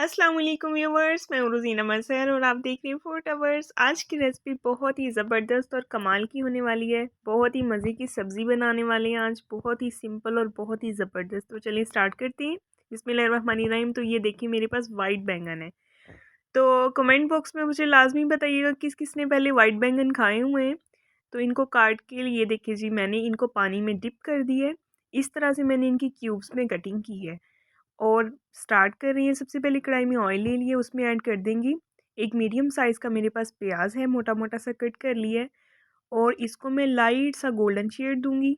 अस्सलाम वालेकुम व्यूवर्स, मैं हूँ रोज़ीना मज़हर और आप देख रहे हैं फूड अवर्स। आज की रेसिपी बहुत ही ज़बरदस्त और कमाल की होने वाली है। बहुत ही मज़े की सब्ज़ी बनाने वाले हैं आज, बहुत ही सिंपल और बहुत ही ज़बरदस्त। तो चलिए स्टार्ट करते हैं। बिस्मिल्लाहिर्रहमानिर्रहीम। तो ये देखिए मेरे पास वाइट बैंगन है। तो कमेंट बॉक्स में मुझे लाजमी बताइएगा किस किस ने पहले वाइट बैंगन खाए हुए हैं। तो इनको काट के लिए देखिए जी, मैंने इनको पानी में डिप कर दिया है। इस तरह से मैंने इनकी क्यूब्स में कटिंग की है और स्टार्ट कर रही हैं। सबसे पहले कढ़ाई में ऑयल ले लिया, उसमें ऐड कर देंगी एक मीडियम साइज़ का मेरे पास प्याज है, मोटा मोटा सा कट कर लिया है और इसको मैं लाइट सा गोल्डन शेड दूंगी।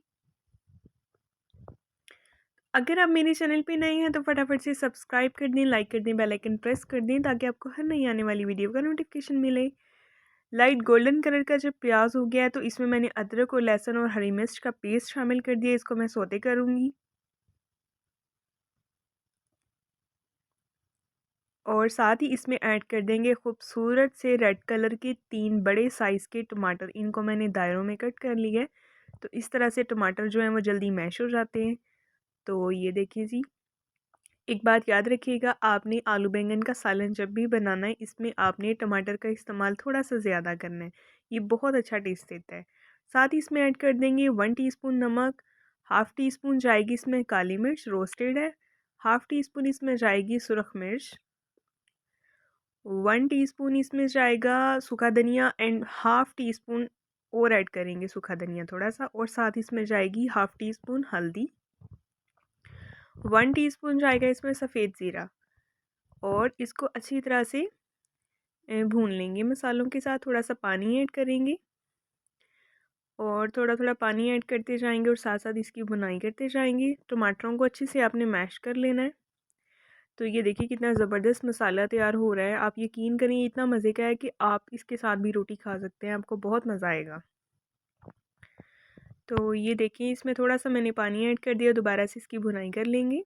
अगर आप मेरे चैनल पे नए हैं तो फटाफट से सब्सक्राइब कर दें, लाइक कर दें, बेल आइकन प्रेस कर दें ताकि आपको हर नई आने वाली वीडियो का नोटिफिकेशन मिले। लाइट गोल्डन कलर का जब प्याज हो गया है तो इसमें मैंने अदरक और लहसुन और हरी मिर्च का पेस्ट शामिल कर दिया। इसको मैं सौते करूँगी और साथ ही इसमें ऐड कर देंगे खूबसूरत से रेड कलर के 3 बड़े साइज़ के टमाटर। इनको मैंने दायरों में कट कर लिया है। तो इस तरह से टमाटर जो हैं वो जल्दी मैश हो जाते हैं। तो ये देखिए जी, एक बात याद रखिएगा, आपने आलू बैंगन का सालन जब भी बनाना है इसमें आपने टमाटर का इस्तेमाल थोड़ा सा ज़्यादा करना है। ये बहुत अच्छा टेस्ट देता है। साथ ही इसमें ऐड कर देंगे 1 टीस्पून नमक, हाफ़ टी स्पून जाएगी इसमें काली मिर्च रोस्टेड है, हाफ़ टी स्पून इसमें जाएगी सुरख मिर्च, 1 टीस्पून इसमें जाएगा सूखा धनिया एंड हाफ़ टी स्पून और ऐड करेंगे सूखा धनिया थोड़ा सा, और साथ इसमें जाएगी हाफ़ टी स्पून हल्दी, 1 टीस्पून जाएगा इसमें सफ़ेद ज़ीरा और इसको अच्छी तरह से भून लेंगे। मसालों के साथ थोड़ा सा पानी ऐड करेंगे और थोड़ा थोड़ा पानी ऐड करते जाएंगे और साथ साथ इसकी भुनाई करते जाएंगे। टमाटरों को अच्छे से आपने मैश कर लेना है। तो ये देखिए कितना ज़बरदस्त मसाला तैयार हो रहा है। आप यकीन करें ये इतना मज़े का है कि आप इसके साथ भी रोटी खा सकते हैं, आपको बहुत मज़ा आएगा। तो ये देखिए इसमें थोड़ा सा मैंने पानी ऐड कर दिया, दोबारा से इसकी भुनाई कर लेंगे।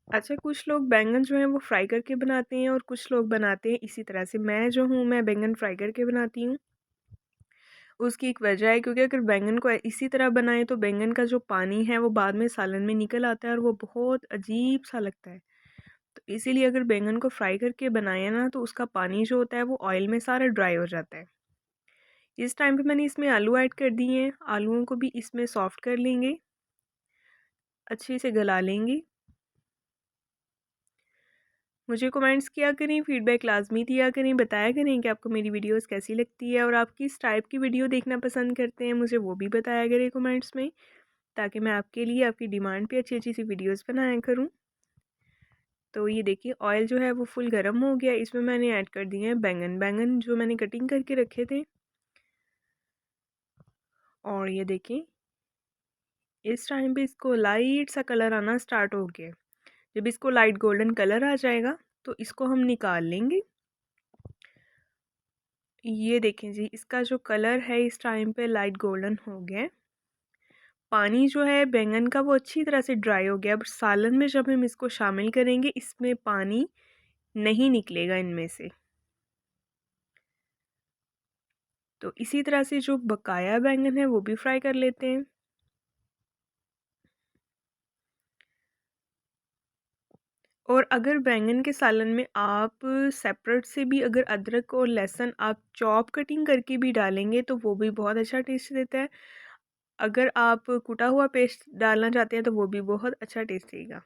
अच्छा, कुछ लोग बैंगन जो है वो फ्राई करके बनाते हैं और कुछ लोग बनाते हैं इसी तरह से। मैं जो हूँ मैं बैंगन फ्राई करके बनाती हूँ। उसकी एक वजह है क्योंकि अगर बैंगन को इसी तरह बनाएं तो बैंगन का जो पानी है वो बाद में सालन में निकल आता है और वो बहुत अजीब सा लगता है। तो इसीलिए अगर बैंगन को फ्राई करके बनाए ना तो उसका पानी जो होता है वो ऑयल में सारा ड्राई हो जाता है। इस टाइम पे मैंने इसमें आलू ऐड कर दिए हैं। आलूओं को भी इसमें सॉफ्ट कर लेंगे, अच्छे से गला लेंगे। मुझे कमेंट्स किया करें, फीडबैक लाजमी दिया करें, बताया करें कि आपको मेरी वीडियोस कैसी लगती है और आप किस टाइप की वीडियो देखना पसंद करते हैं। मुझे वो भी बताया करें कमेंट्स में ताकि मैं आपके लिए आपकी डिमांड पे अच्छी अच्छी सी वीडियोस बनाया करूं। तो ये देखिए ऑयल जो है वो फुल गर्म हो गया। इसमें मैंने ऐड कर दिए हैं बैंगन जो मैंने कटिंग करके रखे थे। और ये देखिए इस टाइम पे इसको लाइट सा कलर आना स्टार्ट हो गया। जब इसको लाइट गोल्डन कलर आ जाएगा तो इसको हम निकाल लेंगे। ये देखें जी, इसका जो कलर है इस टाइम पे लाइट गोल्डन हो गया है। पानी जो है बैंगन का वो अच्छी तरह से ड्राई हो गया। अब सालन में जब हम इसको शामिल करेंगे इसमें पानी नहीं निकलेगा इनमें से। तो इसी तरह से जो बकाया बैंगन है वो भी फ्राई कर लेते हैं। और अगर बैंगन के सालन में आप सेपरेट से भी अगर अदरक और लहसुन आप चॉप कटिंग करके भी डालेंगे तो वो भी बहुत अच्छा टेस्ट देता है। अगर आप कूटा हुआ पेस्ट डालना चाहते हैं तो वो भी बहुत अच्छा टेस्ट देगा।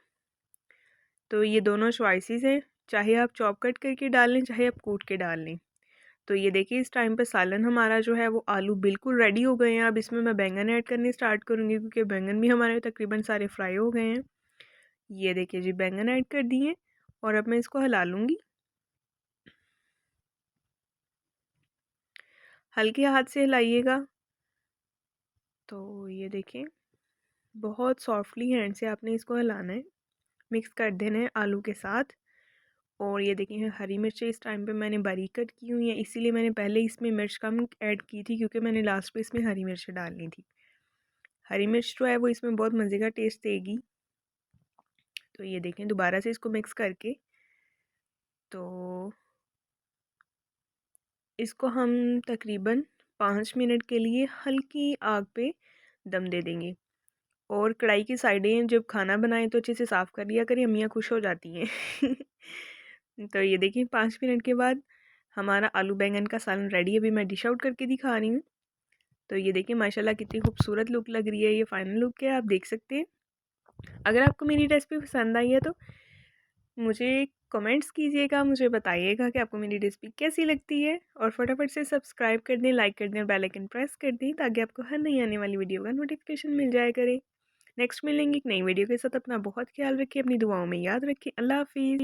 तो ये दोनों चॉइसेस हैं, चाहे आप चॉप कट करके डाल लें चाहे आप कूट के डाल लें। तो ये देखिए इस टाइम पे सालन हमारा जो है वो आलू बिल्कुल रेडी हो गए हैं। अब इसमें मैं बैंगन ऐड करने स्टार्ट करूँगी क्योंकि बैंगन भी हमारे तकरीबन सारे फ्राई हो गए हैं। ये देखिए जी बैंगन ऐड कर दिए और अब मैं इसको हिला लूँगी। हल्के हाथ से हिलाइएगा। तो ये देखिए बहुत सॉफ्टली हैंड से आपने इसको हिलाना है, मिक्स कर देना है आलू के साथ। और ये देखिए हरी मिर्च इस टाइम पे मैंने बारीक कट की हुई है, इसीलिए मैंने पहले इसमें मिर्च कम ऐड की थी क्योंकि मैंने लास्ट पे इसमें हरी मिर्च डालनी थी। हरी मिर्च जो है वो इसमें बहुत मज़े का टेस्ट देगी। तो ये देखें दोबारा से इसको मिक्स करके तो इसको हम तकरीबन 5 मिनट के लिए हल्की आग पे दम दे देंगे। और कढ़ाई की साइडें जब खाना बनाएं तो अच्छे से साफ़ कर लिया करें, अम्मियाँ खुश हो जाती हैं। तो ये देखिए 5 मिनट के बाद हमारा आलू बैंगन का सालन रेडी है। अभी मैं डिश आउट करके दिखा रही हूँ। तो ये देखिए माशाल्लाह कितनी खूबसूरत लुक लग रही है। ये फाइनल लुक है, आप देख सकते हैं। अगर आपको मेरी रेसिपी पसंद आई है तो मुझे कमेंट्स कीजिएगा, मुझे बताइएगा कि आपको मेरी रेसिपी कैसी लगती है, और फटाफट से सब्सक्राइब कर दें, लाइक कर दें, बेल आइकन प्रेस कर दें ताकि आपको हर नई आने वाली वीडियो का नोटिफिकेशन मिल जाया करे। नेक्स्ट मिलेंगे एक नई वीडियो के साथ। अपना बहुत ख्याल रखिए, अपनी दुआओं में याद रखिए। अल्लाह हाफिज़।